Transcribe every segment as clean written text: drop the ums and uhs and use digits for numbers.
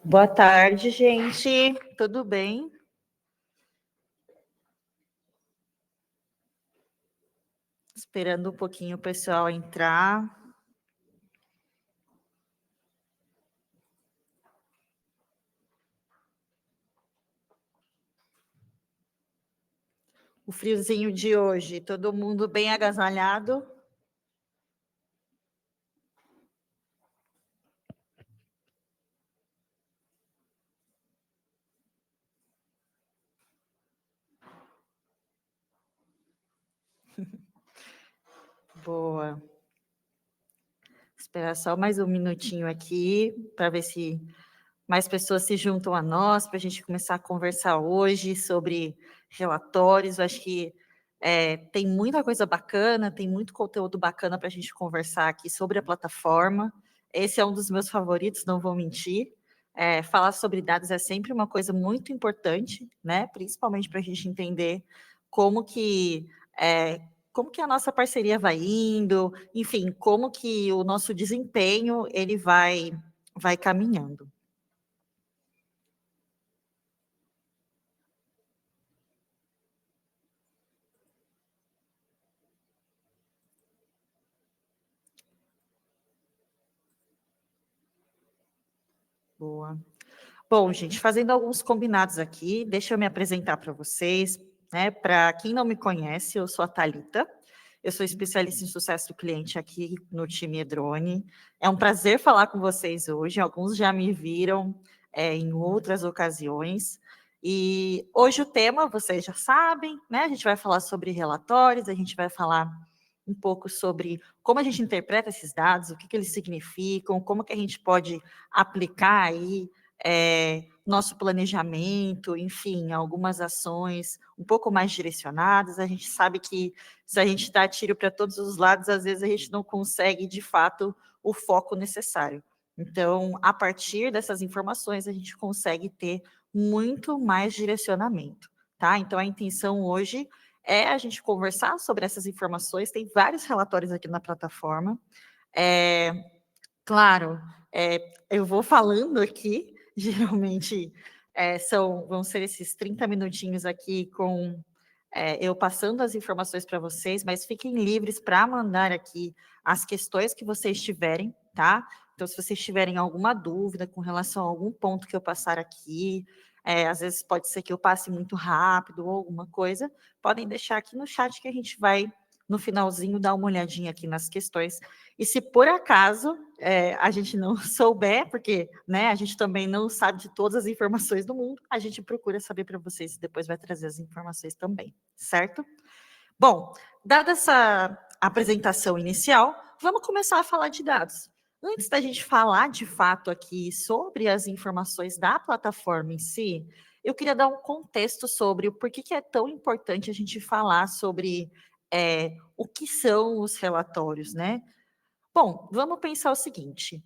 Boa tarde, gente. Tudo bem? Esperando um pouquinho o pessoal entrar. O friozinho de hoje, todo mundo bem agasalhado? Boa. Esperar só mais um minutinho aqui para ver se mais pessoas se juntam a nós para a gente começar a conversar hoje sobre relatórios. Eu acho que tem muita coisa bacana, tem muito conteúdo bacana para a gente conversar aqui sobre a plataforma. Esse é um dos meus favoritos, não vou mentir. Falar sobre dados é sempre uma coisa muito importante, né? Principalmente para a gente entender como que é, como que a nossa parceria vai indo, enfim, como que o nosso desempenho ele vai caminhando. Boa. Bom, gente, fazendo alguns combinados aqui, deixa eu me apresentar para vocês, né? Para quem não me conhece, eu sou a Thalita, eu sou especialista em sucesso do cliente aqui no time Edrone. É um prazer falar com vocês hoje, alguns já me viram em outras ocasiões. E hoje o tema, vocês já sabem, né? A gente vai falar sobre relatórios, a gente vai falar um pouco sobre como a gente interpreta esses dados, o que, que eles significam, como que a gente pode aplicar aí nosso planejamento, enfim, algumas ações um pouco mais direcionadas. A gente sabe que se a gente dá tiro para todos os lados, às vezes a gente não consegue, de fato, o foco necessário. Então, a partir dessas informações, a gente consegue ter muito mais direcionamento, tá? Então, a intenção hoje é a gente conversar sobre essas informações. Tem vários relatórios aqui na plataforma. Claro, eu vou falando aqui, geralmente vão ser esses 30 minutinhos aqui com eu passando as informações para vocês, mas fiquem livres para mandar aqui as questões que vocês tiverem, tá? Então, se vocês tiverem alguma dúvida com relação a algum ponto que eu passar aqui, às vezes pode ser que eu passe muito rápido ou alguma coisa, podem deixar aqui no chat que a gente vai, no finalzinho, dar uma olhadinha aqui nas questões. E se por acaso a gente não souber, porque né, a gente também não sabe de todas as informações do mundo, a gente procura saber para vocês e depois vai trazer as informações também, certo? Bom, dada essa apresentação inicial, vamos começar a falar de dados. Antes da gente falar de fato aqui sobre as informações da plataforma em si, eu queria dar um contexto sobre o porquê que é tão importante a gente falar sobre o que são os relatórios, né? Bom, vamos pensar o seguinte: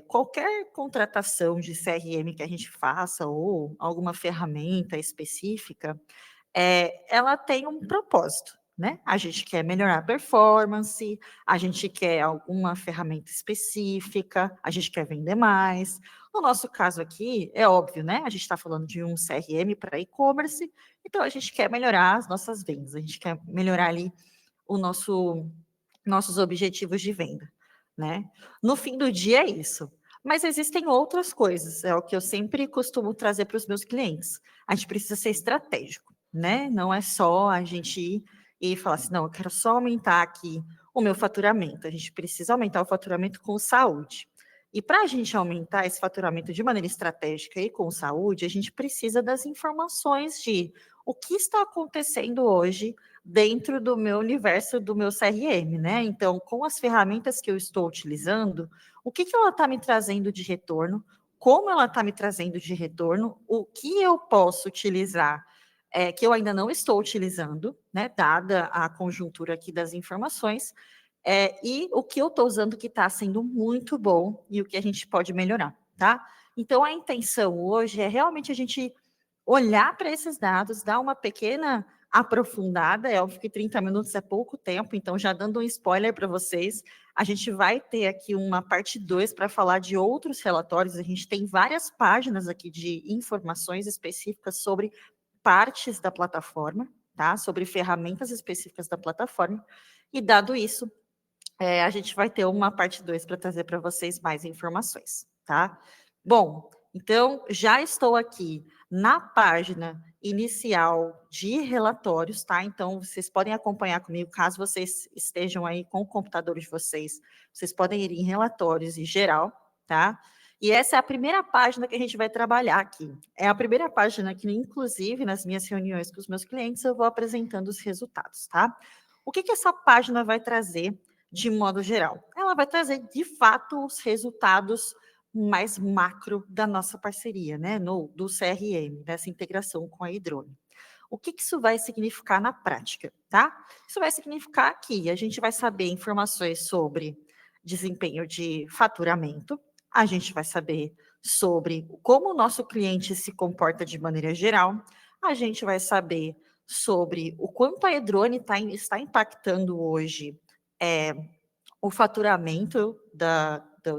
qualquer contratação de CRM que a gente faça ou alguma ferramenta específica, ela tem um propósito, né? A gente quer melhorar a performance, a gente quer alguma ferramenta específica, a gente quer vender mais. No nosso caso aqui, é óbvio, né? A gente está falando de um CRM para e-commerce, então a gente quer melhorar as nossas vendas, a gente quer melhorar ali o nossos objetivos de venda, né? No fim do dia é isso. Mas existem outras coisas, é o que eu sempre costumo trazer para os meus clientes. A gente precisa ser estratégico, né? Não é só a gente ir e falar assim, não, eu quero só aumentar aqui o meu faturamento. A gente precisa aumentar o faturamento com saúde. E para a gente aumentar esse faturamento de maneira estratégica e com saúde, a gente precisa das informações de o que está acontecendo hoje dentro do meu universo do meu CRM, né? Então, com as ferramentas que eu estou utilizando, o que, que ela está me trazendo de retorno, como ela está me trazendo de retorno, o que eu posso utilizar que eu ainda não estou utilizando, né? Dada a conjuntura aqui das informações, e o que eu estou usando que está sendo muito bom e o que a gente pode melhorar, tá? Então, a intenção hoje é realmente a gente olhar para esses dados, dar uma pequena aprofundada. É óbvio que 30 minutos é pouco tempo, então já dando um spoiler para vocês, a gente vai ter aqui uma parte 2 para falar de outros relatórios. A gente tem várias páginas aqui de informações específicas sobre partes da plataforma, tá? Sobre ferramentas específicas da plataforma. E dado isso, a gente vai ter uma parte 2 para trazer para vocês mais informações, tá? Bom, então já estou aqui na página inicial de relatórios, tá? Então vocês podem acompanhar comigo, caso vocês estejam aí com o computador de vocês, vocês podem ir em relatórios em geral, tá? E essa é a primeira página que a gente vai trabalhar aqui. É a primeira página que, inclusive, nas minhas reuniões com os meus clientes, eu vou apresentando os resultados, tá? O que essa página vai trazer de modo geral? Ela vai trazer, de fato, os resultados mais macro da nossa parceria, né, do CRM, dessa integração com a Hidrone. O que isso vai significar na prática, tá? Isso vai significar que a gente vai saber informações sobre desempenho de faturamento, a gente vai saber sobre como o nosso cliente se comporta de maneira geral, a gente vai saber sobre o quanto a Hidrone está impactando hoje o faturamento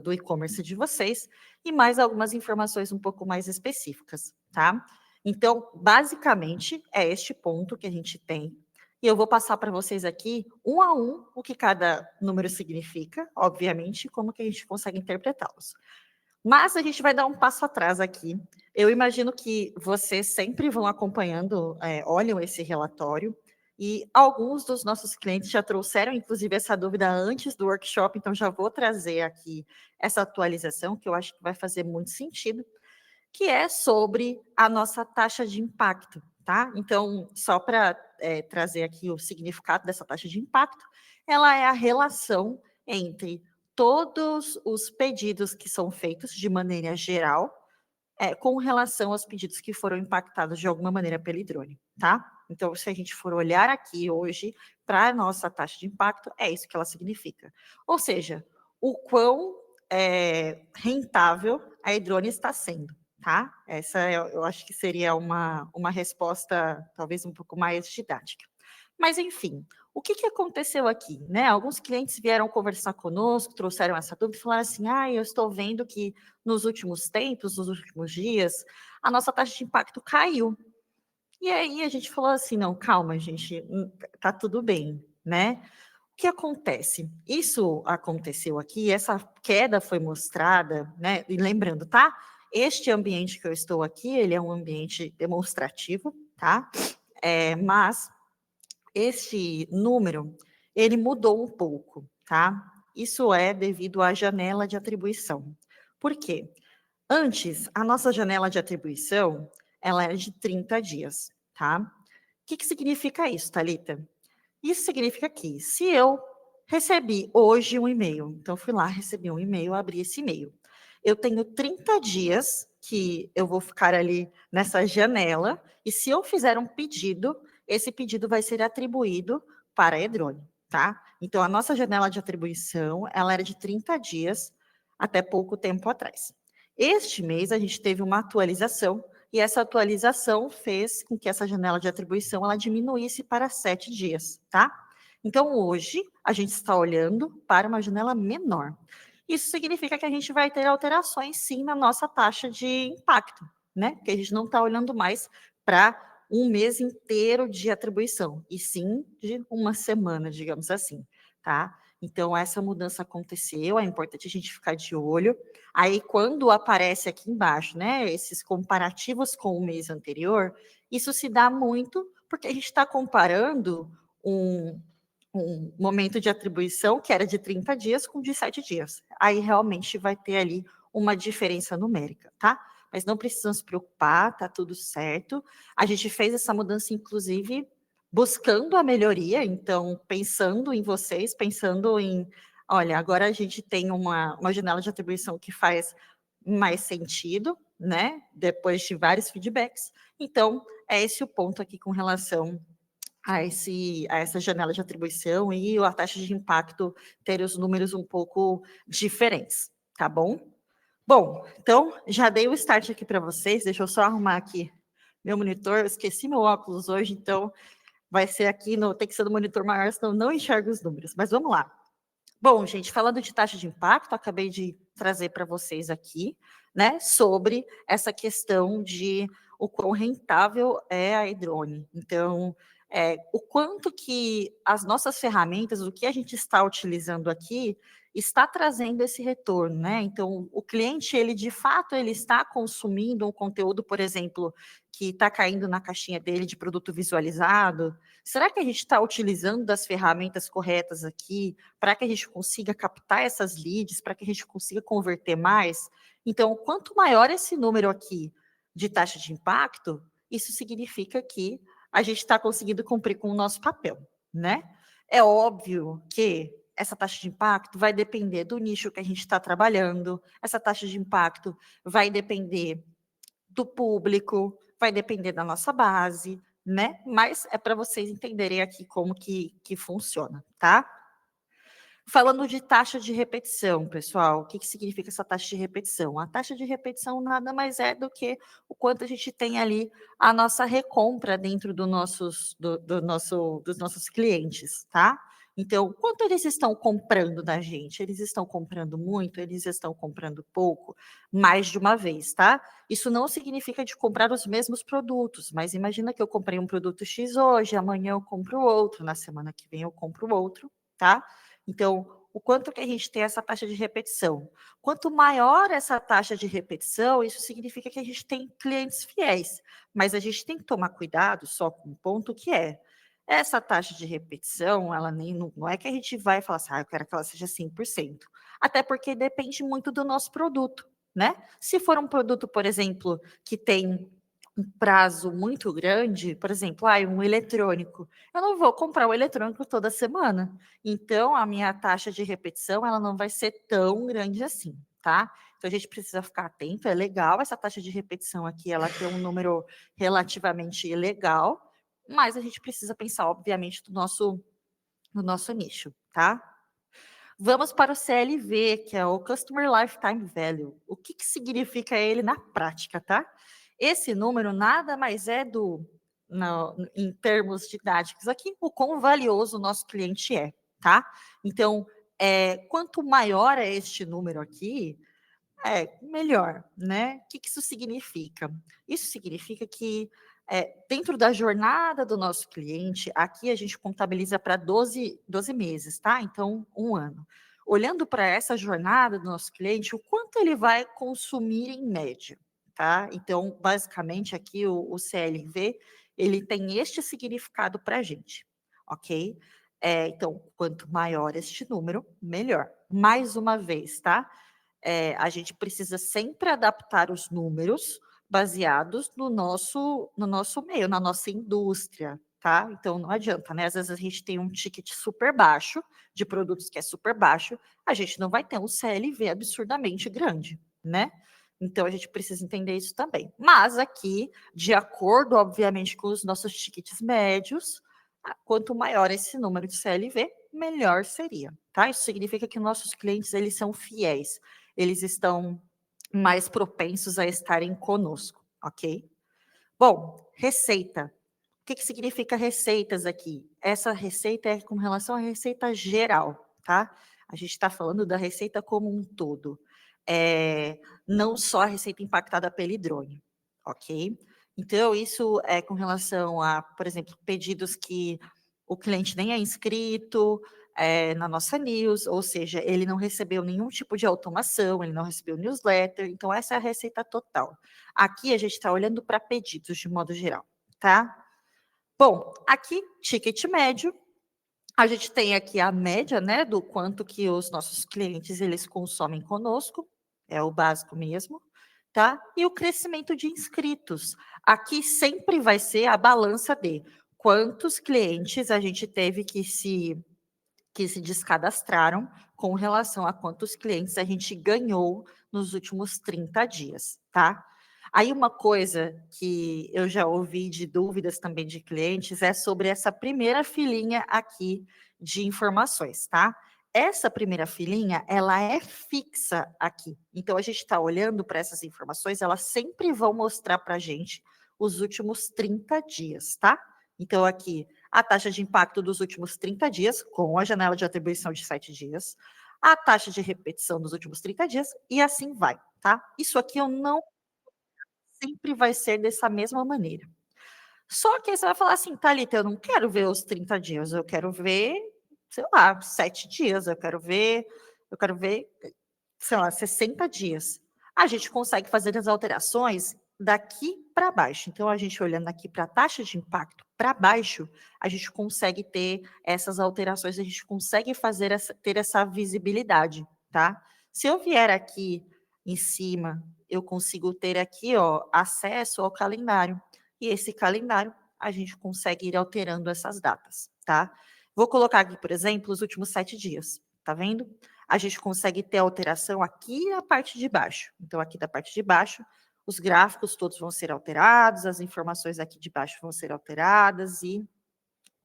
do e-commerce de vocês e mais algumas informações um pouco mais específicas, tá? Então, basicamente, é este ponto que a gente tem. E eu vou passar para vocês aqui, um a um, o que cada número significa, obviamente, como que a gente consegue interpretá-los. Mas a gente vai dar um passo atrás aqui. Eu imagino que vocês sempre vão acompanhando, olham esse relatório, e alguns dos nossos clientes já trouxeram, inclusive, essa dúvida antes do workshop, então já vou trazer aqui essa atualização, que eu acho que vai fazer muito sentido, que é sobre a nossa taxa de impacto, tá? Então, só para trazer aqui o significado dessa taxa de impacto, ela é a relação entre todos os pedidos que são feitos de maneira geral, com relação aos pedidos que foram impactados de alguma maneira pelo Hidrone, tá? Então, se a gente for olhar aqui hoje para a nossa taxa de impacto, é isso que ela significa. Ou seja, o quão rentável a Hidrone está sendo, tá? Essa eu acho que seria uma resposta talvez um pouco mais didática. Mas, enfim, o que aconteceu aqui? Né? Alguns clientes vieram conversar conosco, trouxeram essa dúvida e falaram assim: eu estou vendo que nos últimos tempos, nos últimos dias, a nossa taxa de impacto caiu. E aí a gente falou assim: não, calma, gente, tá tudo bem, né? O que acontece? Isso aconteceu aqui, essa queda foi mostrada, né? E lembrando, tá? Este ambiente que eu estou aqui, ele é um ambiente demonstrativo, tá? Mas esse número, ele mudou um pouco, tá? Isso é devido à janela de atribuição. Por quê? Antes, a nossa janela de atribuição, ela era de 30 dias, tá? O que significa isso, Thalita? Isso significa que, se eu recebi hoje um e-mail, então fui lá, recebi um e-mail, abri esse e-mail, eu tenho 30 dias que eu vou ficar ali nessa janela, e se eu fizer um pedido, esse pedido vai ser atribuído para a Hidrone, tá? Então, a nossa janela de atribuição, ela era de 30 dias até pouco tempo atrás. Este mês, a gente teve uma atualização, e essa atualização fez com que essa janela de atribuição ela diminuísse para 7 dias, tá? Então, hoje, a gente está olhando para uma janela menor. Isso significa que a gente vai ter alterações, sim, na nossa taxa de impacto, né? Porque a gente não está olhando mais para um mês inteiro de atribuição, e sim de uma semana, digamos assim, tá? Então, essa mudança aconteceu, é importante a gente ficar de olho. Aí, quando aparece aqui embaixo, né, esses comparativos com o mês anterior, isso se dá muito porque a gente está comparando um momento de atribuição que era de 30 dias com de 7 dias. Aí realmente vai ter ali uma diferença numérica, tá? Mas não precisam se preocupar, tá tudo certo. A gente fez essa mudança, inclusive, buscando a melhoria, então, pensando em vocês, pensando em, olha, agora a gente tem uma janela de atribuição que faz mais sentido, né? Depois de vários feedbacks. Então, é esse o ponto aqui com relação a essa janela de atribuição e a taxa de impacto ter os números um pouco diferentes, tá bom? Bom, então já dei o start aqui para vocês, deixa eu só arrumar aqui meu monitor, eu esqueci meu óculos hoje, então Vai ser aqui, tem que ser no monitor maior, senão eu não enxergo os números. Mas vamos lá. Bom, gente, falando de taxa de impacto, acabei de trazer para vocês aqui, né, sobre essa questão de o quão rentável é a e-drone. Então, o quanto que as nossas ferramentas, o que a gente está utilizando aqui, está trazendo esse retorno, né? Então, o cliente, ele de fato, ele está consumindo um conteúdo, por exemplo, que está caindo na caixinha dele de produto visualizado. Será que a gente está utilizando das ferramentas corretas aqui para que a gente consiga captar essas leads, para que a gente consiga converter mais? Então, quanto maior esse número aqui de taxa de impacto, isso significa que a gente está conseguindo cumprir com o nosso papel, né? É óbvio que essa taxa de impacto vai depender do nicho que a gente está trabalhando, essa taxa de impacto vai depender do público, vai depender da nossa base, né? Mas é para vocês entenderem aqui como que funciona, tá? Falando de taxa de repetição, pessoal, o que significa essa taxa de repetição? A taxa de repetição nada mais é do que o quanto a gente tem ali a nossa recompra dentro dos nossos clientes, tá? Então, quanto eles estão comprando da gente? Eles estão comprando muito? Eles estão comprando pouco? Mais de uma vez, tá? Isso não significa de comprar os mesmos produtos, mas imagina que eu comprei um produto X hoje, amanhã eu compro outro, na semana que vem eu compro outro, tá? Então, o quanto que a gente tem essa taxa de repetição. Quanto maior essa taxa de repetição, isso significa que a gente tem clientes fiéis. Mas a gente tem que tomar cuidado só com um ponto que é, essa taxa de repetição, ela nem não é que a gente vai falar assim, eu quero que ela seja 100%. Até porque depende muito do nosso produto, né? Se for um produto, por exemplo, que tem um prazo muito grande, por exemplo, um eletrônico, eu não vou comprar o eletrônico toda semana. Então, a minha taxa de repetição, ela não vai ser tão grande assim, tá? Então, a gente precisa ficar atento, é legal essa taxa de repetição aqui, ela tem um número relativamente legal, mas a gente precisa pensar, obviamente, no nosso nicho, tá? Vamos para o CLV, que é o Customer Lifetime Value. O que significa ele na prática, tá? Esse número nada mais é em termos didáticos aqui, o quão valioso o nosso cliente é, tá? Então, quanto maior é este número aqui, melhor, né? O que isso significa? Isso significa que dentro da jornada do nosso cliente, aqui a gente contabiliza para 12 meses, tá? Então, um ano. Olhando para essa jornada do nosso cliente, o quanto ele vai consumir em média, tá? Então, basicamente, aqui o CLV, ele tem este significado para a gente, ok? Então, quanto maior este número, melhor. Mais uma vez, tá? A gente precisa sempre adaptar os números baseados no nosso meio, na nossa indústria, tá? Então não adianta, né? Às vezes a gente tem um ticket super baixo, de produtos que é super baixo, a gente não vai ter um CLV absurdamente grande, né? Então a gente precisa entender isso também. Mas aqui, de acordo, obviamente, com os nossos tickets médios, quanto maior esse número de CLV, melhor seria, tá? Isso significa que nossos clientes, eles são fiéis, eles estão mais propensos a estarem conosco, ok? Bom, receita. O que significa receitas aqui? Essa receita é com relação à receita geral, tá? A gente está falando da receita como um todo. Não só a receita impactada pelo drone, ok? Então, isso é com relação a, por exemplo, pedidos que o cliente nem é inscrito na nossa news, ou seja, ele não recebeu nenhum tipo de automação, ele não recebeu newsletter, então essa é a receita total. Aqui a gente está olhando para pedidos de modo geral, tá? Bom, aqui, ticket médio, a gente tem aqui a média, né, do quanto que os nossos clientes, eles consomem conosco, é o básico mesmo, tá? E o crescimento de inscritos. Aqui sempre vai ser a balança de quantos clientes a gente teve que se descadastraram com relação a quantos clientes a gente ganhou nos últimos 30 dias, tá? Aí uma coisa que eu já ouvi de dúvidas também de clientes é sobre essa primeira filinha aqui de informações, tá? Essa primeira filinha, ela é fixa aqui. Então, a gente está olhando para essas informações, elas sempre vão mostrar para a gente os últimos 30 dias, tá? Então, aqui, a taxa de impacto dos últimos 30 dias, com a janela de atribuição de 7 dias, a taxa de repetição dos últimos 30 dias, e assim vai, tá? Isso aqui eu não sempre vai ser dessa mesma maneira. Só que aí você vai falar assim, Thalita, eu não quero ver os 30 dias, eu quero ver, sei lá, 7 dias, eu quero ver, sei lá, 60 dias. A gente consegue fazer as alterações daqui para baixo. Então, a gente olhando aqui para a taxa de impacto para baixo, a gente consegue ter essas alterações, a gente consegue fazer ter essa visibilidade, tá? Se eu vier aqui em cima, eu consigo ter aqui, ó, acesso ao calendário. E esse calendário, a gente consegue ir alterando essas datas, tá? Vou colocar aqui, por exemplo, os últimos 7 dias, tá vendo? A gente consegue ter alteração aqui na parte de baixo. Então, aqui da parte de baixo, os gráficos todos vão ser alterados, as informações aqui de baixo vão ser alteradas e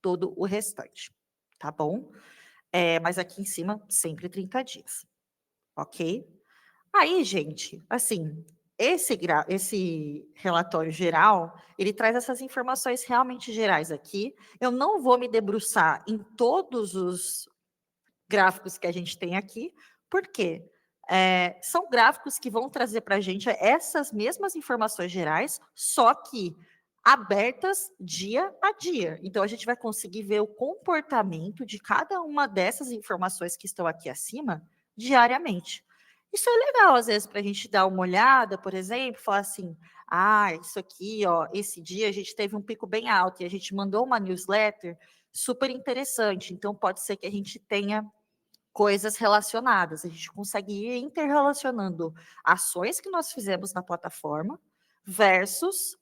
todo o restante, tá bom? Mas aqui em cima, sempre 30 dias, ok? Aí, gente, assim, esse relatório geral, ele traz essas informações realmente gerais aqui. Eu não vou me debruçar em todos os gráficos que a gente tem aqui, porque são gráficos que vão trazer para a gente essas mesmas informações gerais, só que abertas dia a dia. Então, a gente vai conseguir ver o comportamento de cada uma dessas informações que estão aqui acima diariamente. Isso é legal, às vezes, para a gente dar uma olhada, por exemplo, falar assim: ah, isso aqui, ó, esse dia a gente teve um pico bem alto e a gente mandou uma newsletter super interessante. Então, pode ser que a gente tenha coisas relacionadas. A gente consegue ir interrelacionando ações que nós fizemos na plataforma versus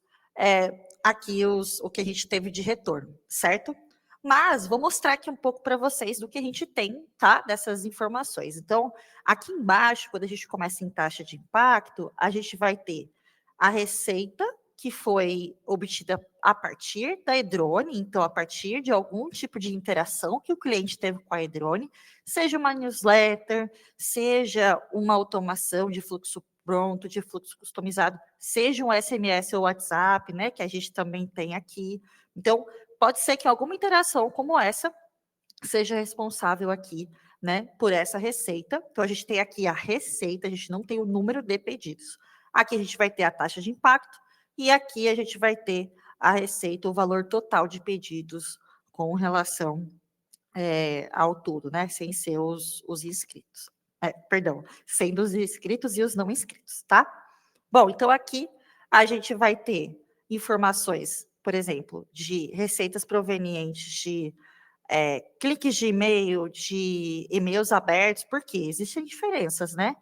aqui o que a gente teve de retorno, certo? Mas vou mostrar aqui um pouco para vocês do que a gente tem, tá? Dessas informações. Então, aqui embaixo, quando a gente começa em taxa de impacto, a gente vai ter a receita que foi obtida a partir da Edrone, então a partir de algum tipo de interação que o cliente teve com a Edrone, seja uma newsletter, seja uma automação de fluxo pronto, de fluxo customizado, seja um SMS ou WhatsApp, né, que a gente também tem aqui. Então, pode ser que alguma interação como essa seja responsável aqui, né, por essa receita. Então, a gente tem aqui a receita, a gente não tem o número de pedidos. Aqui a gente vai ter a taxa de impacto e aqui a gente vai ter a receita, o valor total de pedidos com relação ao todo, né, sem ser os inscritos. Perdão, sendo os inscritos e os não inscritos, tá? Bom, então aqui a gente vai ter informações, por exemplo, de receitas provenientes de cliques de e-mail, de e-mails abertos, porque existem diferenças, né?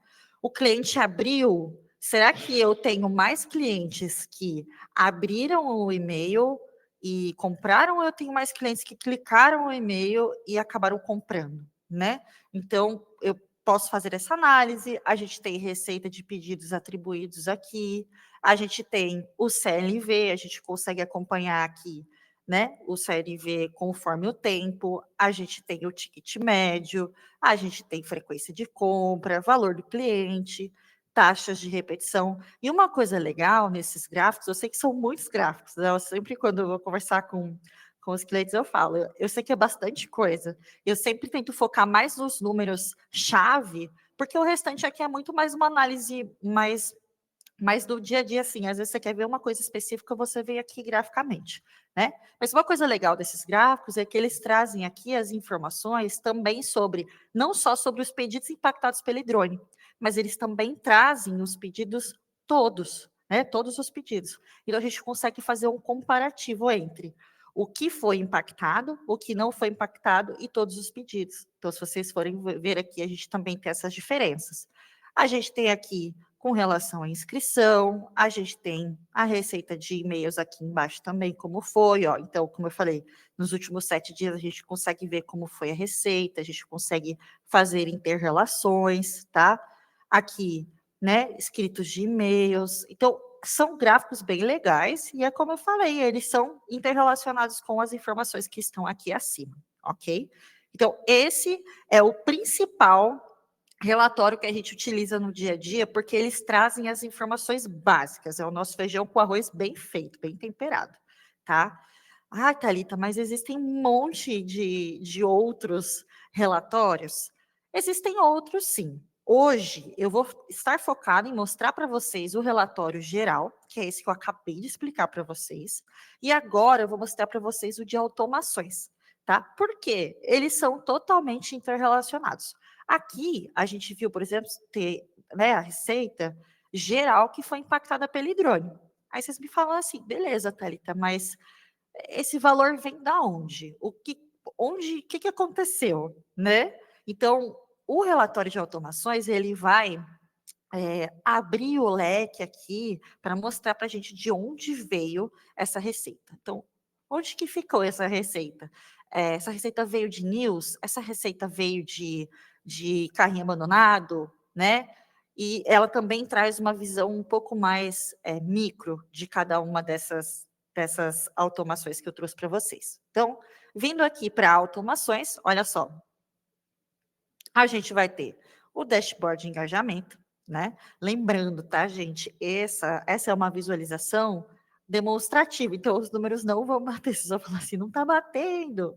O cliente abriu, será que eu tenho mais clientes que abriram o e-mail e compraram, ou eu tenho mais clientes que clicaram o e-mail e acabaram comprando, né? Então, eu posso fazer essa análise, a gente tem receita de pedidos atribuídos aqui, a gente tem o CLV, a gente consegue acompanhar aqui, né, o CLV conforme o tempo, a gente tem o ticket médio, a gente tem frequência de compra, valor do cliente, taxas de repetição. E uma coisa legal nesses gráficos, eu sei que são muitos gráficos, né? Eu sempre quando eu vou conversar com os clientes eu falo, eu sei que é bastante coisa. Eu sempre tento focar mais nos números chave, porque o restante aqui é muito mais uma análise mais do dia a dia, assim, às vezes você quer ver uma coisa específica, você vê aqui graficamente, né? Mas uma coisa legal desses gráficos é que eles trazem aqui as informações também sobre, não só sobre os pedidos impactados pelo drone, mas eles também trazem os pedidos todos, né? Todos os pedidos. Então a gente consegue fazer um comparativo entre o que foi impactado, o que não foi impactado e todos os pedidos. Então, se vocês forem ver aqui, a gente também tem essas diferenças. A gente tem aqui com relação à inscrição, a gente tem a receita de e-mails aqui embaixo também, como foi, ó. Então, como eu falei, nos últimos 7 dias a gente consegue ver como foi a receita, a gente consegue fazer interrelações, tá? Aqui, né, escritos de e-mails. Então, são gráficos bem legais e é como eu falei, eles são interrelacionados com as informações que estão aqui acima, ok? Então, esse é o principal relatório que a gente utiliza no dia a dia, porque eles trazem as informações básicas, é o nosso feijão com arroz bem feito, bem temperado, tá? Ah, Thalita, mas existem um monte de outros relatórios. Existem outros, sim. Hoje eu vou estar focada em mostrar para vocês o relatório geral, que é esse que eu acabei de explicar para vocês, e agora eu vou mostrar para vocês o de automações, tá? Por quê? Eles são totalmente interrelacionados. Aqui a gente viu, por exemplo, ter, né, a receita geral que foi impactada pelo hidrônio. Aí vocês me falam assim, beleza, Thalita, mas esse valor vem da onde? Que aconteceu, né? Então, o relatório de automações, ele vai abrir o leque aqui para mostrar para a gente de onde veio essa receita. Então, onde que ficou essa receita? Essa receita veio de news, essa receita veio de carrinho abandonado, né? E ela também traz uma visão um pouco mais micro de cada uma dessas automações que eu trouxe para vocês. Então, vindo aqui para automações, olha só, a gente vai ter o dashboard de engajamento, né? Lembrando, tá, gente? Essa é uma visualização demonstrativa, então os números não vão bater. Vocês vão falar assim, não está batendo.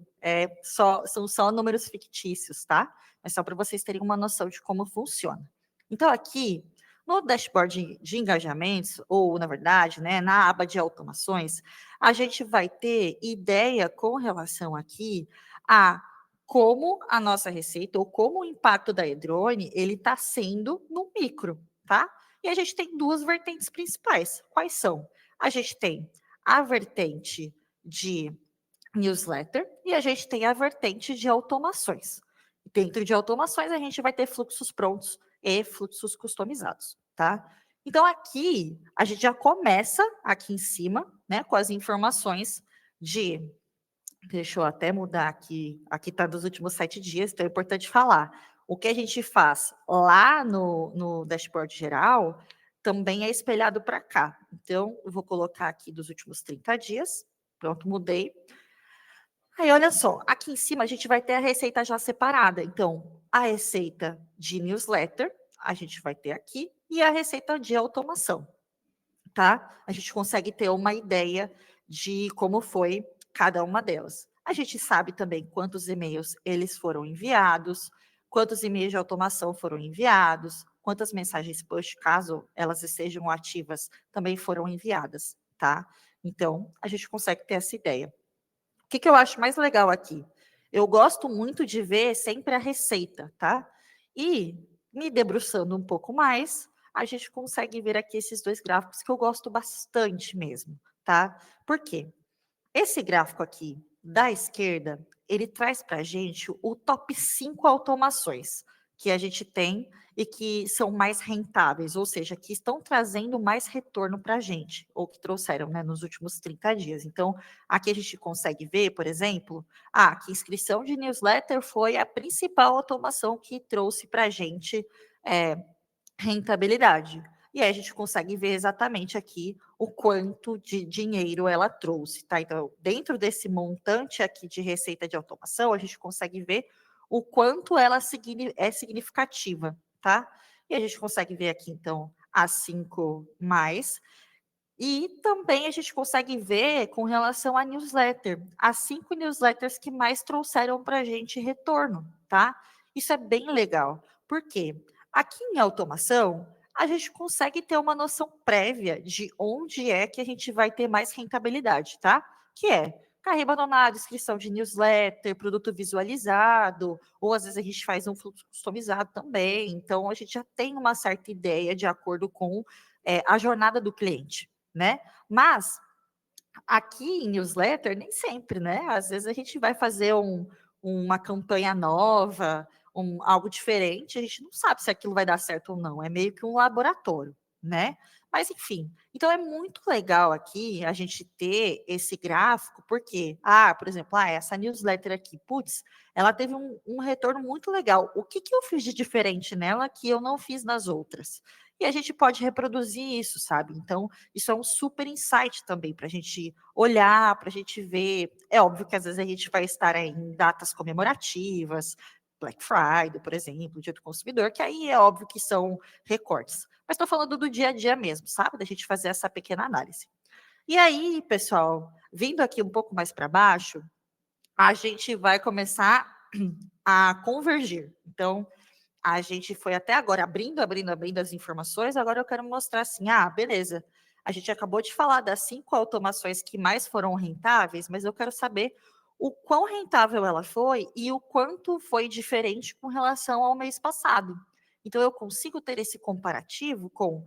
São só números fictícios, tá? É só para vocês terem uma noção de como funciona. Então, aqui, no dashboard de engajamentos, ou, na verdade, né, na aba de automações, a gente vai ter ideia com relação aqui a como a nossa receita ou como o impacto da Edrone ele está sendo no micro, tá? E a gente tem duas vertentes principais. Quais são? A gente tem a vertente de newsletter e a gente tem a vertente de automações. Dentro de automações, a gente vai ter fluxos prontos e fluxos customizados, tá? Então, aqui, a gente já começa aqui em cima, né, com as informações de. Deixa eu até mudar aqui. Aqui está dos últimos 7 dias, então é importante falar. O que a gente faz lá no dashboard geral também é espelhado para cá. Então, eu vou colocar aqui dos últimos 30 dias. Pronto, mudei. Aí, olha só, aqui em cima a gente vai ter a receita já separada. Então, a receita de newsletter, a gente vai ter aqui, e a receita de automação, tá? A gente consegue ter uma ideia de como foi cada uma delas. A gente sabe também quantos e-mails eles foram enviados, quantos e-mails de automação foram enviados, quantas mensagens push, caso elas estejam ativas, também foram enviadas, tá? Então, a gente consegue ter essa ideia. O que eu acho mais legal aqui? Eu gosto muito de ver sempre a receita, tá? E me debruçando um pouco mais, a gente consegue ver aqui esses dois gráficos que eu gosto bastante mesmo, tá? Por quê? Esse gráfico aqui da esquerda, ele traz para a gente o top 5 automações que a gente tem e que são mais rentáveis, ou seja, que estão trazendo mais retorno para a gente, ou que trouxeram, né, nos últimos 30 dias. Então, aqui a gente consegue ver, por exemplo, que inscrição de newsletter foi a principal automação que trouxe para a gente é, rentabilidade. E aí a gente consegue ver exatamente aqui o quanto de dinheiro ela trouxe, tá? Então, dentro desse montante aqui de receita de automação, a gente consegue ver o quanto ela é significativa, tá? E a gente consegue ver aqui, então, as 5 mais. E também a gente consegue ver com relação à newsletter, as 5 newsletters que mais trouxeram para a gente retorno, tá? Isso é bem legal. Por quê? Aqui em automação, a gente consegue ter uma noção prévia de onde é que a gente vai ter mais rentabilidade, tá? Que é carrinho abandonado, inscrição de newsletter, produto visualizado, ou às vezes a gente faz um fluxo customizado também. Então, a gente já tem uma certa ideia de acordo com a jornada do cliente, né? Mas aqui em newsletter, nem sempre, né? Às vezes a gente vai fazer uma campanha nova, algo diferente, a gente não sabe se aquilo vai dar certo ou não. É meio que um laboratório, né? Mas enfim, então é muito legal aqui a gente ter esse gráfico, porque, por exemplo, essa newsletter aqui, putz, ela teve um retorno muito legal. O que eu fiz de diferente nela que eu não fiz nas outras? E a gente pode reproduzir isso, sabe? Então, isso é um super insight também para a gente olhar, para a gente ver. É óbvio que às vezes a gente vai estar em datas comemorativas, Black Friday, por exemplo, Dia do Consumidor, que aí é óbvio que são recortes. Mas estou falando do dia a dia mesmo, sabe? Da gente fazer essa pequena análise. E aí, pessoal, vindo aqui um pouco mais para baixo, a gente vai começar a convergir. Então, a gente foi até agora abrindo as informações, agora eu quero mostrar assim, beleza, a gente acabou de falar das 5 automações que mais foram rentáveis, mas eu quero saber o quão rentável ela foi e o quanto foi diferente com relação ao mês passado. Então, eu consigo ter esse comparativo com,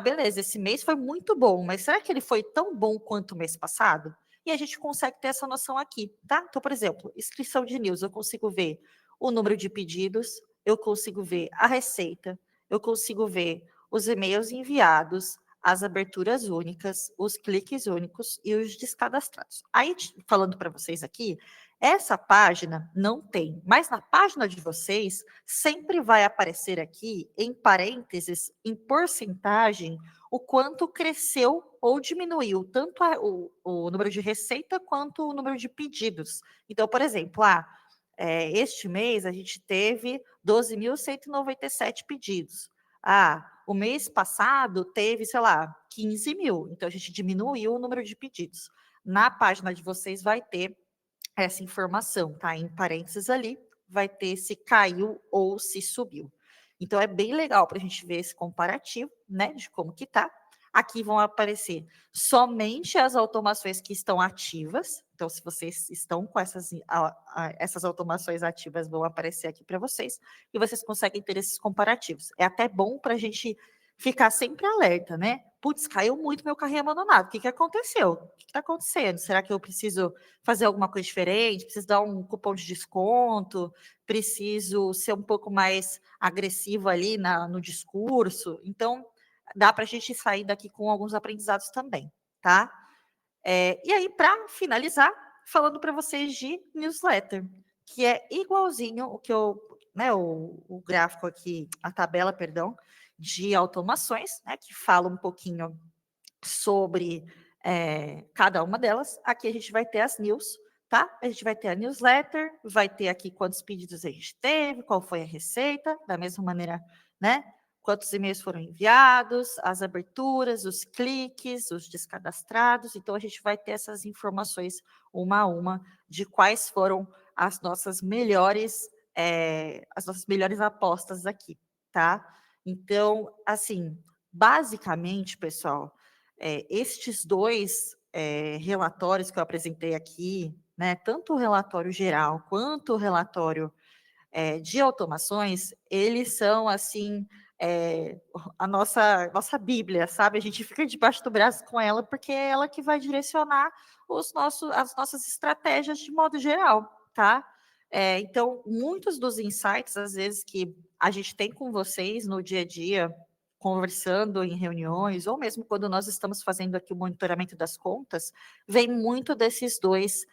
beleza, esse mês foi muito bom, mas será que ele foi tão bom quanto o mês passado? E a gente consegue ter essa noção aqui, tá? Então, por exemplo, inscrição de news, eu consigo ver o número de pedidos, eu consigo ver a receita, eu consigo ver os e-mails enviados, as aberturas únicas, os cliques únicos e os descadastrados. Aí, falando para vocês aqui, essa página não tem, mas na página de vocês sempre vai aparecer aqui, em parênteses, em porcentagem, o quanto cresceu ou diminuiu, tanto o número de receita quanto o número de pedidos. Então, por exemplo, este mês a gente teve 12.197 pedidos. O mês passado teve, sei lá, 15 mil. Então, a gente diminuiu o número de pedidos. Na página de vocês vai ter essa informação, tá? Em parênteses ali, vai ter se caiu ou se subiu. Então, é bem legal para a gente ver esse comparativo, né, de como que tá. Aqui vão aparecer somente as automações que estão ativas. Então, se vocês estão com essas automações ativas, vão aparecer aqui para vocês. E vocês conseguem ter esses comparativos. É até bom para a gente ficar sempre alerta, né? Putz, caiu muito meu carrinho abandonado. O que aconteceu? O que está acontecendo? Será que eu preciso fazer alguma coisa diferente? Preciso dar um cupom de desconto? Preciso ser um pouco mais agressivo ali no discurso? Então, dá para a gente sair daqui com alguns aprendizados também, tá? E aí, para finalizar, falando para vocês de newsletter, que é igualzinho o que né, o gráfico aqui, a tabela, perdão, de automações, né, que fala um pouquinho sobre cada uma delas. Aqui a gente vai ter as news, tá? A gente vai ter a newsletter, vai ter aqui quantos pedidos a gente teve, qual foi a receita, da mesma maneira, né? Quantos e-mails foram enviados, as aberturas, os cliques, os descadastrados. Então, a gente vai ter essas informações uma a uma de quais foram as nossas melhores apostas aqui, tá? Então, assim, basicamente, pessoal, estes dois relatórios que eu apresentei aqui, né, tanto o relatório geral quanto o relatório de automações, eles são, assim, a nossa Bíblia, sabe? A gente fica debaixo do braço com ela, porque é ela que vai direcionar as nossas estratégias de modo geral, tá? Então, muitos dos insights, às vezes, que a gente tem com vocês no dia a dia, conversando em reuniões, ou mesmo quando nós estamos fazendo aqui o monitoramento das contas, vem muito desses dois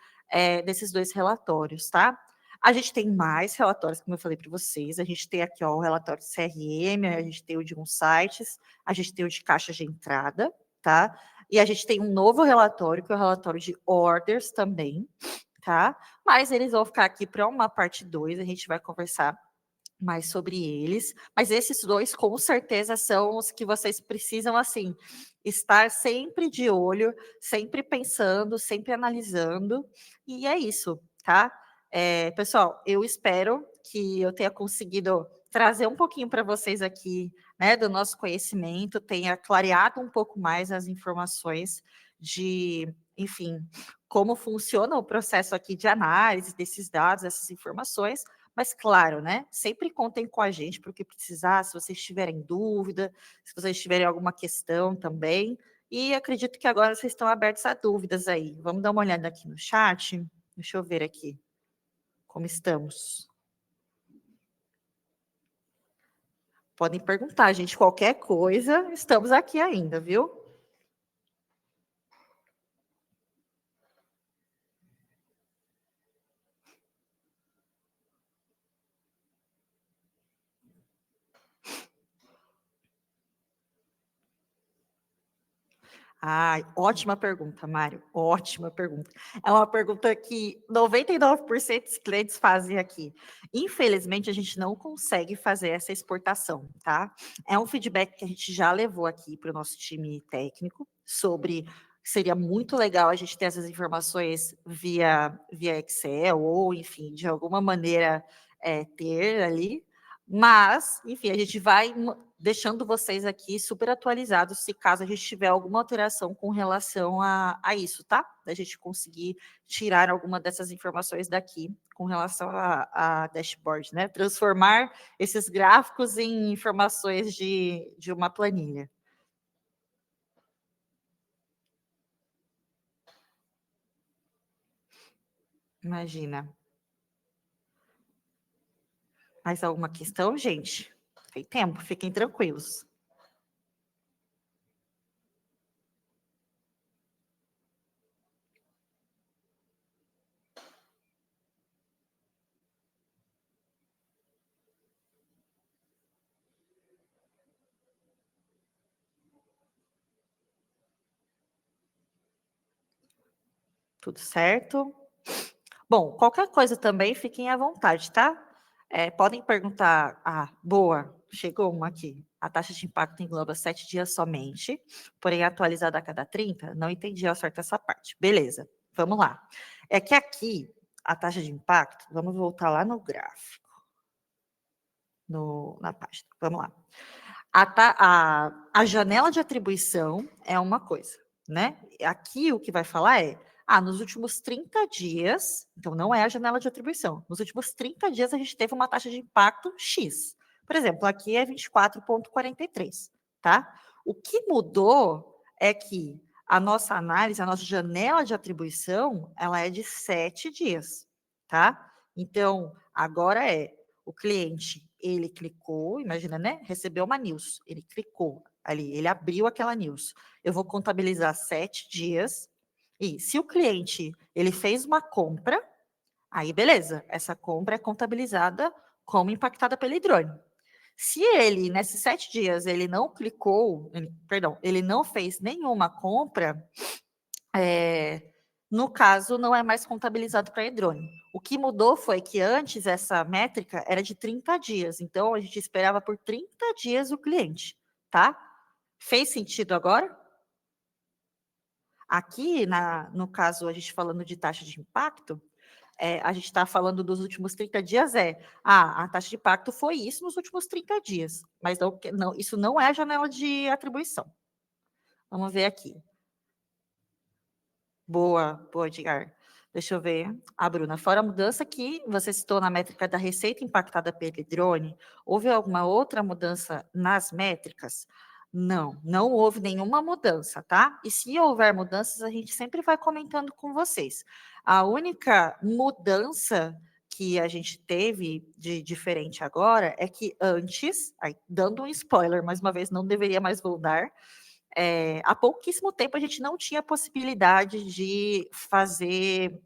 relatórios, tá? A gente tem mais relatórios, como eu falei para vocês. A gente tem aqui o relatório de CRM, a gente tem o de uns sites, a gente tem o de caixa de entrada, tá? E a gente tem um novo relatório, que é o relatório de orders também, tá? Mas eles vão ficar aqui para uma parte 2, a gente vai conversar mais sobre eles. Mas esses dois, com certeza, são os que vocês precisam, assim, estar sempre de olho, sempre pensando, sempre analisando. E é isso, tá? Pessoal, eu espero que eu tenha conseguido trazer um pouquinho para vocês aqui, né, do nosso conhecimento, tenha clareado um pouco mais as informações de, enfim, como funciona o processo aqui de análise desses dados, essas informações, mas claro, né, sempre contem com a gente para o que precisar, se vocês tiverem dúvida, se vocês tiverem alguma questão também, e acredito que agora vocês estão abertos a dúvidas aí. Vamos dar uma olhada aqui no chat? Deixa eu ver aqui como estamos. Podem perguntar, gente, qualquer coisa, estamos aqui ainda, viu? Ai, ótima pergunta, Mário, ótima pergunta. É uma pergunta que 99% dos clientes fazem aqui. Infelizmente, a gente não consegue fazer essa exportação, tá? É um feedback que a gente já levou aqui para o nosso time técnico sobre seria muito legal a gente ter essas informações via Excel ou, enfim, de alguma maneira ter ali. Mas, enfim, a gente vai deixando vocês aqui super atualizados se caso a gente tiver alguma alteração com relação a isso, tá? Da gente conseguir tirar alguma dessas informações daqui com relação a dashboard, né? Transformar esses gráficos em informações de uma planilha. Imagina. Mais alguma questão, gente? Tem tempo, fiquem tranquilos. Tudo certo? Bom, qualquer coisa também, fiquem à vontade, tá? Podem perguntar. Ah, boa, chegou uma aqui. A taxa de impacto engloba 7 dias somente, porém atualizada a cada 30? Não entendi ao certo essa parte. Beleza, vamos lá. É que aqui, a taxa de impacto, vamos voltar lá no gráfico, na página. Vamos lá. A janela de atribuição é uma coisa, né? Aqui o que vai falar é, nos últimos 30 dias, então não é a janela de atribuição, nos últimos 30 dias a gente teve uma taxa de impacto X. Por exemplo, aqui é 24,43, tá? O que mudou é que a nossa análise, a nossa janela de atribuição, ela é de 7 dias, tá? Então, agora o cliente, ele clicou, imagina, né? Recebeu uma news, ele clicou ali, ele abriu aquela news. Eu vou contabilizar 7 dias, e se o cliente, ele fez uma compra, aí beleza, essa compra é contabilizada como impactada pelo drone. Se ele, nesses 7 dias, ele não clicou, ele não fez nenhuma compra, no caso, não é mais contabilizado para e-drone. O que mudou foi que antes essa métrica era de 30 dias, então a gente esperava por 30 dias o cliente, tá? Fez sentido agora? Aqui, no caso, a gente falando de taxa de impacto, a gente está falando dos últimos 30 dias, a taxa de impacto foi isso nos últimos 30 dias, mas não, isso não é a janela de atribuição. Vamos ver aqui. Boa, Edgar. Deixa eu ver. Bruna, fora a mudança que você citou na métrica da receita impactada pelo drone, houve alguma outra mudança nas métricas? Não, não houve nenhuma mudança, tá? E se houver mudanças, a gente sempre vai comentando com vocês. A única mudança que a gente teve de diferente agora é que antes, dando um spoiler, mais uma vez, não deveria mais voltar, há pouquíssimo tempo a gente não tinha possibilidade de fazer,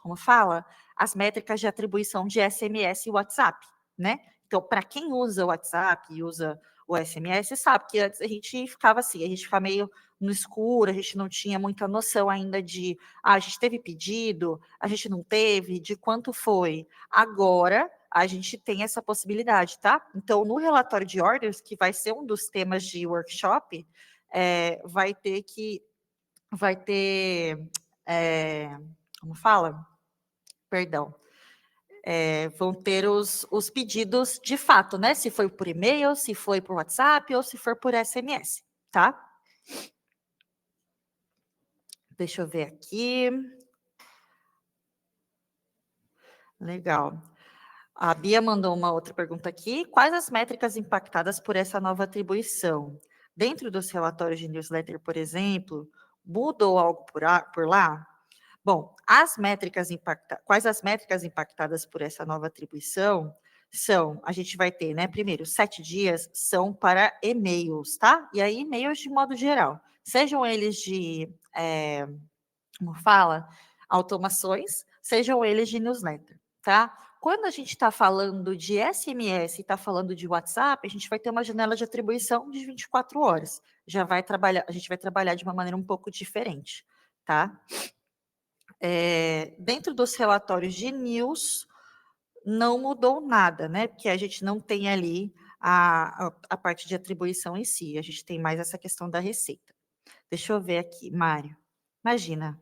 como fala? As métricas de atribuição de SMS e WhatsApp, né? Então, para quem usa o WhatsApp e usa o SMS, sabe que antes a gente ficava assim, a gente ficava meio no escuro, a gente não tinha muita noção ainda de, a gente teve pedido, a gente não teve, de quanto foi. Agora, a gente tem essa possibilidade, tá? Então, no relatório de orders, que vai ser um dos temas de workshop, vai ter, como fala? Perdão. Vão ter os pedidos de fato, né? Se foi por e-mail, se foi por WhatsApp ou se for por SMS, tá? Deixa eu ver aqui. Legal. A Bia mandou uma outra pergunta aqui. Quais as métricas impactadas por essa nova atribuição? Dentro dos relatórios de newsletter, por exemplo, mudou algo por lá? Bom, quais as métricas impactadas por essa nova atribuição são, a gente vai ter, né, primeiro, 7 dias são para e-mails, tá? E aí, e-mails de modo geral, sejam eles de, como fala, automações, sejam eles de newsletter, tá? Quando a gente está falando de SMS e está falando de WhatsApp, a gente vai ter uma janela de atribuição de 24 horas. A gente vai trabalhar de uma maneira um pouco diferente, tá? Dentro dos relatórios de news, não mudou nada, né? Porque a gente não tem ali a parte de atribuição em si, a gente tem mais essa questão da receita. Deixa eu ver aqui, Mário. Imagina,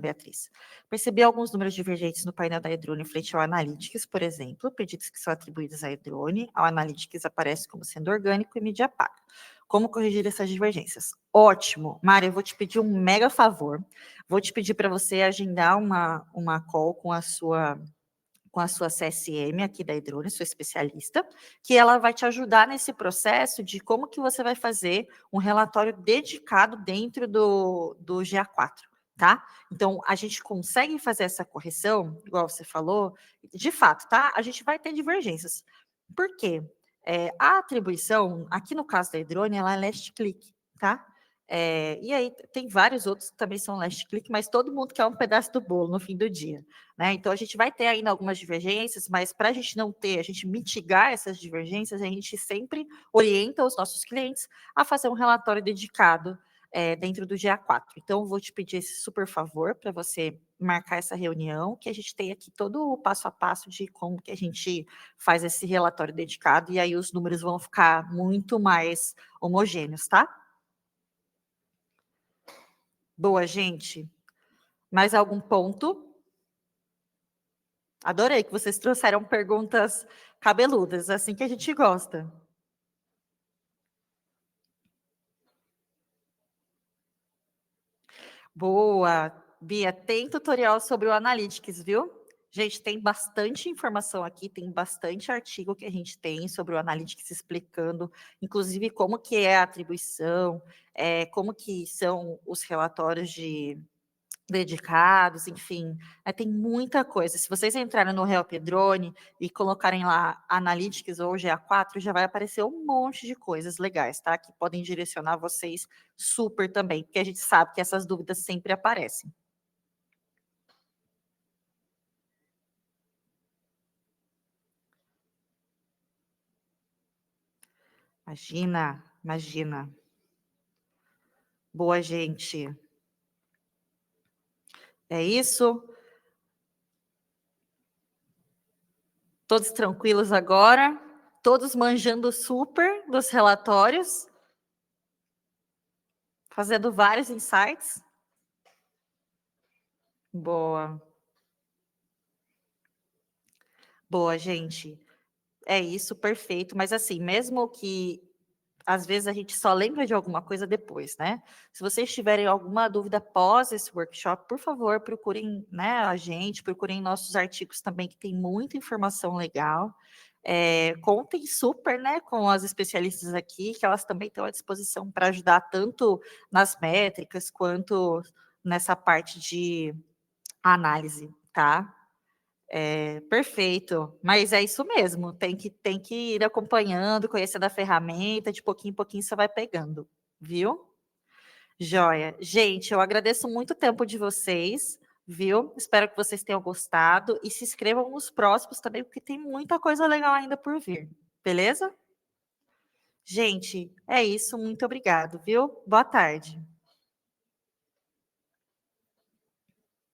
Beatriz. Percebi alguns números divergentes no painel da Edrone frente ao Analytics, por exemplo, pedidos que são atribuídos à Edrone, ao Analytics aparece como sendo orgânico e mídia paga. Como corrigir essas divergências? Ótimo. Mário, eu vou te pedir um mega favor. Vou te pedir para você agendar uma call com a sua CSM aqui da Edrone, sua especialista, que ela vai te ajudar nesse processo de como que você vai fazer um relatório dedicado dentro do GA4, tá? Então, a gente consegue fazer essa correção, igual você falou, de fato, tá? A gente vai ter divergências. Por quê? A atribuição, aqui no caso da Edrone, ela é last click, tá? E aí tem vários outros que também são last click, mas todo mundo quer um pedaço do bolo no fim do dia, né? Então a gente vai ter ainda algumas divergências, mas para a gente não ter, a gente mitigar essas divergências, a gente sempre orienta os nossos clientes a fazer um relatório dedicado dentro do GA4. Então eu vou te pedir esse super favor para você marcar essa reunião, que a gente tem aqui todo o passo a passo de como que a gente faz esse relatório dedicado, e aí os números vão ficar muito mais homogêneos, tá? Boa, gente. Mais algum ponto? Adorei que vocês trouxeram perguntas cabeludas, assim que a gente gosta. Boa. Bia, tem tutorial sobre o Analytics, viu? Gente, tem bastante informação aqui, tem bastante artigo que a gente tem sobre o Analytics explicando, inclusive como que é a atribuição, como que são os relatórios dedicados, enfim, tem muita coisa. Se vocês entrarem no Help Drone e colocarem lá Analytics ou GA4, já vai aparecer um monte de coisas legais, tá? Que podem direcionar vocês super também, porque a gente sabe que essas dúvidas sempre aparecem. Imagina, imagina. Boa, gente. É isso? Todos tranquilos agora? Todos manjando super dos relatórios? Fazendo vários insights? Boa. Boa, gente. É isso, perfeito. Mas assim, mesmo que às vezes a gente só lembra de alguma coisa depois, né? Se vocês tiverem alguma dúvida após esse workshop, por favor, procurem, né, a gente, procurem nossos artigos também, que tem muita informação legal. Contem super, né, com as especialistas aqui, que elas também estão à disposição para ajudar tanto nas métricas quanto nessa parte de análise, tá? Perfeito, mas é isso mesmo, tem que ir acompanhando, conhecendo a ferramenta, de pouquinho em pouquinho você vai pegando, viu? Joia. Gente, eu agradeço muito o tempo de vocês, viu? Espero que vocês tenham gostado e se inscrevam nos próximos também, porque tem muita coisa legal ainda por vir, beleza? Gente, é isso, muito obrigado, viu? Boa tarde.